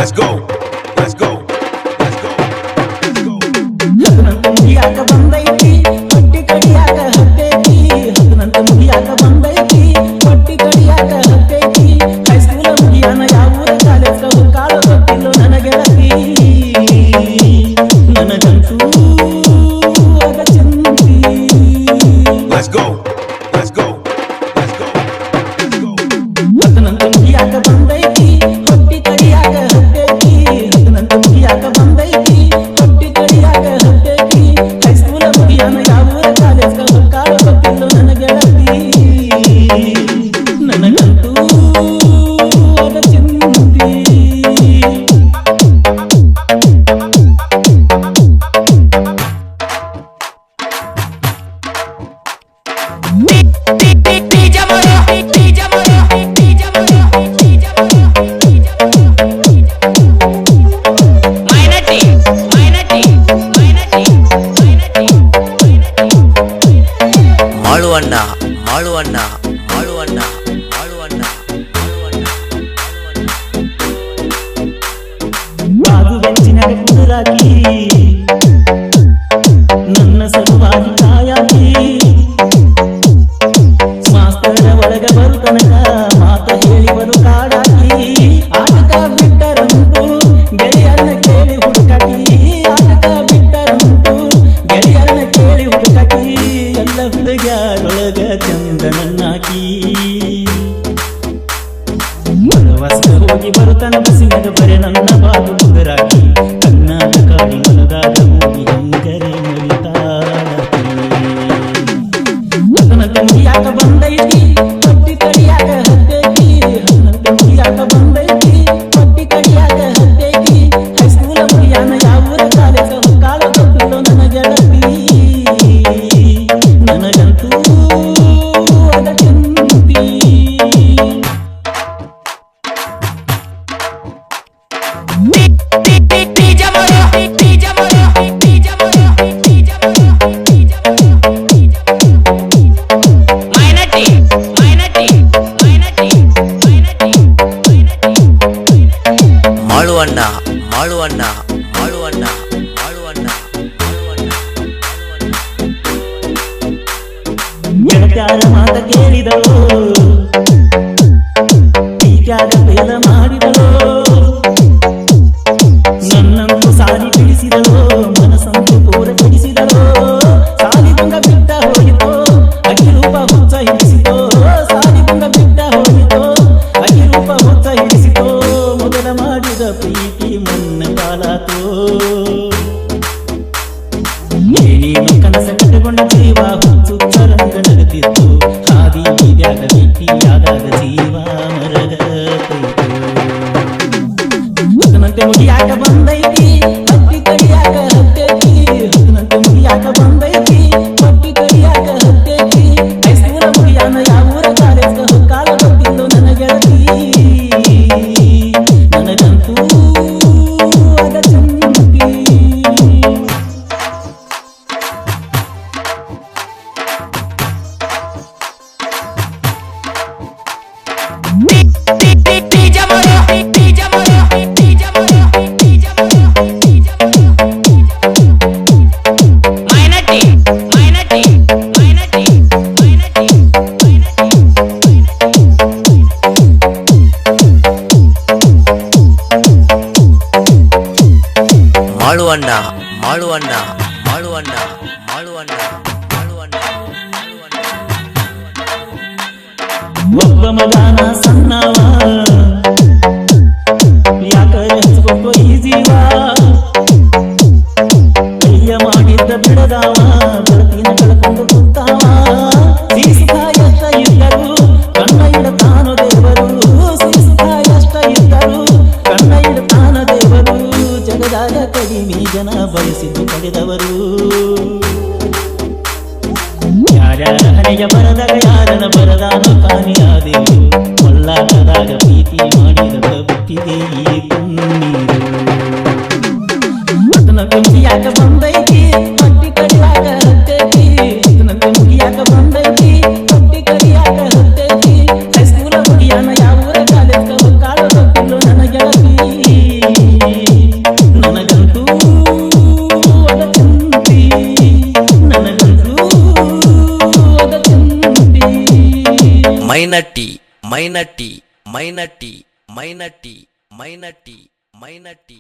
Let's go. Let's go. Let's go. Let's go. ಹತ್ತನಂತ ಮುಗಿಯಾಕ ಬಂದೈತಿ ಹೊಟ್ಟಿ ಕಡಿಯಾಕ ಹತ್ತೈತಿ ಹತ್ತನಂತ ಮುಗಿಯಾಕ ಬಂದೈತಿ ಹೊಟ್ಟಿ ಕಡಿಯಾಕ ಹತ್ತೈತಿ ಹೈಸ್ಕೂಲ ಮುಗಿಯಾನ ಯಾವೂರ ಕಾಲೇಜ್ ಕಾಲ ಗೊತ್ತಿಲ್ಲೋ ನನ್ನ ಗೆಳತಿ ನನಗಂತೂ ಅದ ಚಿಂತಿ Let's go. Let's go. Let's go. Let's go. ಹತ್ತನಂತ ಮುಗಿಯಾಕ ಬಂದೈತಿ ಹೊಟ್ಟಿ ಕಡಿಯಾಕ ಹತ್ತೈತಿ ಹತ್ತನಂತ ಮುಗಿಯಾಕ ಬಂದೈತಿ ಹೊಟ್ಟಿ ಕಡಿಯಾಕ ಹತ್ತೈತಿ ಹೈಸ್ಕೂಲ ಮುಗಿಯಾನ ಯಾವೂರ ಕಾಲೇಜ್ ಕಾಲ ಗೊತ್ತಿಲ್ಲೋ ನನ್ನ ಗೆಳತಿ ನನಗಂತೂ ಅದ ಚಿಂತಿ ಮಾಳುವಣ್ಣ ಮಾಳುವಣ್ಣ ಮಾಳುವಣ್ಣ ಮಾಳುವಣ್ಣ ಬಾದು ಬೆಂಚಿನಾಗ ಕುದುರಾಕಿ ನನ್ನ ಸಲುವಾಗಿ ಕಾಯಾಕಿ ಮಾಸ್ತರ ಒಳಗ ಬರು ತನಕ ಮಾತ ಹೇಳಿ ಬರು ಕಾಡಾಕಿ ಆಟಕ ಬಿಟ್ಟರಂತೂ ಗೆಳೆಯರನ್ನ ಕೇಳಿ ಹುಡುಕಾಕಿ ಆಟಕ ಬಿಟ್ಟರಂತೂ ಗೆಳೆಯರನ್ನ ಕೇಳಿ ಹುಡುಕಾಕಿ ಎಲ್ಲ ಹುಡುಗ್ಯಾರೊಳಗ ಚಂದನನ್ನಾಕಿ ಬರುವಸ್ಕ ಹೋಗಿ ಬರುತ್ತಾನ ಬಸ್ಸಿನಾಗ ಬರೆ ನನ್ನ ಬಾದು ಕುದುರಾಕಿ ಕಣ್ಣಾಗ ಕಾಡಿ ಮನದಾಗ ಹೋಗಿ ಹೆಂಗರೆ ಮರಿತಾಳಕಿ ಹತ್ತನಂತ ಮುಗಿಯಾಕ ಬಂದೈತಿ ಹೊಟ್ಟಿ ಕಡಿಯಾಕ ಹತ್ತೈತಿ ಹತ್ತನಂತ ಮುಗಿಯಾಕ ಬಂದೈತಿ ಹೊಟ್ಟಿ ಕಡಿಯಾಕ ಹತ್ತೈತಿ ಹೈಸ್ಕೂಲ ಮುಗಿಯಾನ ಯಾವೂರ ಕಾಲೇಜ್ ಕಾಲ ಗೊತ್ತಿಲ್ಲೋ ನನ್ನ ಗೆಳತಿ ನನಗಂತೂ ಅದ ಚಿಂತಿ ಮಾಳುವಣ್ಣ ಮಾಳುವಣ್ಣ ಮಾಳುವಣ್ಣ ಮಾಳುವಣ್ಣ ಗೆಳತ್ಯಾರ ಮಾತ ಕೇಳಿದಳು ಟೀಕ್ಯಾಗ ಬೇಲ ಮಾಡಿದಳು ನನ್ನಂತೂ ಸಾರಿ ಬಿಡಿಸಿದಳು ಮನಸ್ಸಂತೂ ಪೂರ ಕೆಡಿಸಿದಳು ಸಾಲಿ ಬಂಗ ಬಿಟ್ಟ ಹೋಗಿತೋ ಅಕ್ಕಿ ರೂಪ ಹುಚ್ಚ ಹಿಡಿಸಿತೋ ಸಾಲಿ ಬಂಗ ಬಿಟ್ಟ ಹೋಗಿತೋ ಅಕ್ಕಿ ರೂಪ ಹುಚ್ಚ ಹಿಡಿಸಿತೋ ಮೊದಲ ಮಾಡಿದ ಪ್ರೀತಿ ಮನ್ನ ಕಾಲಾತೋ ಏನೇನು ಕನಸ ಕಟ್ಟಿಕೊಂಡ ಜೀವ ಹುಚ್ಚುಚ್ಚರಂಗ ನಗತಿತ್ತು ಹಾದಿ ಬೀದ್ಯಾಗ ಭೇಟಿಯಾದಾಗ ಜೀವ ಮರಗತೈತು ಹತ್ತನಂತೆ ಮುಗಿಯಾಕ ಬಂದೈತಿ ಹೊಟ್ಟಿ ಕಡಿಯಾಕ ಹತ್ತೈತಿ ಹತ್ತನಂತೆ ಮುಗಿಯಾಕ ಬಂದೈತಿ ಹೊಟ್ಟಿ ಕಡಿಯಾಕ ಹತ್ತೈತಿ ಹೈಸ್ಕೂಲ ಮುಗಿಯಾನ ಯಾವೂರ ಕಾಲೇಜ್ ಕಾಲ ಗೊತ್ತಿಲ್ಲೋ ನನ್ನ ಗೆಳತಿ ನನಗಂತೂ ಅದ ಚಿಂತಿ ಮಾಳುವಣ್ಣ ಮಾಳುವಣ್ಣ ಮಾಳುವಣ್ಣ ಮಾಳುವಣ್ಣ ಮಾಳುವಣ್ಣ ಒಬ್ಬ ಮಗನ ಸಣ್ಣವ ಯಾಕರೆ ಹಚ್ಕೊಂಡು ಈ ಜೀವ ಕೈಯ ಮಾಡಿದ್ದ ಬಿಡದಾವ ಬೆಳತಿನ ಕಳ್ಕೊಂಡು ಕೂತಾವ ಸೀಸುತ್ತ ಎಷ್ಟ ಇದ್ದರು ಕಣ್ಣ ಇಡತಾನು ದೇವರು ಸೀಸುತ್ತ ಎಷ್ಟ ಇದ್ದರು ಕಣ್ಣ ಇಡತಾನ ದೇವರು ಜಗದಾಗ ಕಡಿಮೆ ಜನ ಬಯಸಿದ್ದು ಪಡೆದವರು ಯಾರ್ಯಾರ ಹಣೆಯ ಬರದಾಗ ಯಾರನ ಬರದಾನು ಕಾಣಿಯಾದೆವು ಹೊಲ್ಲಾಟದಾಗ ಪ್ರೀತಿ ಮಾಡಿದ ಬಿಟ್ಟಿದೆ ಈ ಕಣ್ಣೀರು ಹತ್ತನಂತೆ ಮುಗಿಯಾಕ ಬಂದೈತಿ ಹೊಟ್ಟಿ ಕಡಿಯಾಕ ಹತ್ತೈತಿ ಹತ್ತನಂತೆ ಮುಗಿಯಾಕ ಬಂದೈತಿ ಹೊಟ್ಟಿ ಕಡಿಯಾಕ ಹತ್ತೈತಿ ಹೈಸ್ಕೂಲ ಮುಗಿಯಾನ ಯಾವೂರ ಕಾಲೇಜ್ ಕಾಲ ಗೊತ್ತಿಲ್ಲೋ ನನ್ನ ಗೆಳತಿ ಮೈನಟ್ಟಿ ಮೈನಟ್ಟಿ ಮೈನಟ್ಟಿ ಮೈನಟ್ಟಿ ಮೈನಟ್ಟಿ ಮೈನಟ್ಟಿ